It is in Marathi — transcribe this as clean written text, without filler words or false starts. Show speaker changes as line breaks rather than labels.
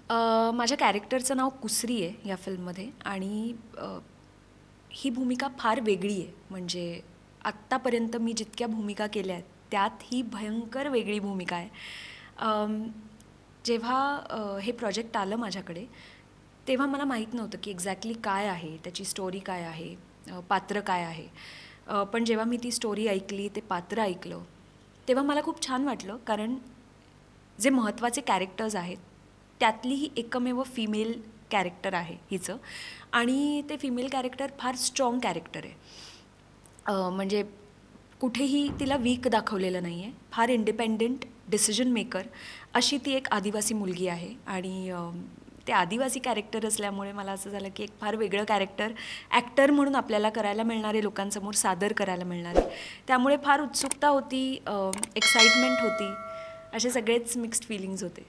माझ्या कॅरेक्टरचं नाव कुसरी आहे या फिल्ममध्ये आणि ही भूमिका फार वेगळी आहे. म्हणजे आत्तापर्यंत मी जितक्या भूमिका केल्या आहेत त्यात ही भयंकर वेगळी भूमिका आहे. जेव्हा हे प्रोजेक्ट आलं माझ्याकडे तेव्हा मला माहीत नव्हतं की एक्झॅक्टली काय आहे, त्याची स्टोरी काय आहे, पात्र काय आहे. पण जेव्हा मी ती स्टोरी ऐकली, ते पात्र ऐकलं, तेव्हा मला खूप छान वाटलं. कारण जे महत्त्वाचे कॅरेक्टर्स आहेत त्यातली ही एकमेव फिमेल कॅरेक्टर आहे हिचं. आणि ते फिमेल कॅरेक्टर फार स्ट्रॉंग कॅरेक्टर आहे. म्हणजे कुठेही तिला वीक दाखवलेलं नाही आहे. फार इंडिपेंडेंट डिसिजन मेकर अशी ती एक आदिवासी मुलगी आहे. आणि ते आदिवासी कॅरेक्टर असल्यामुळे मला असं झालं की एक फार वेगळं कॅरेक्टर ॲक्टर म्हणून आपल्याला करायला मिळणार आहे, लोकांसमोर सादर करायला मिळणार आहे. त्यामुळे फार उत्सुकता होती, एक्साइटमेंट होती, असे सगळेच मिक्स्ड फिलिंग्ज होते.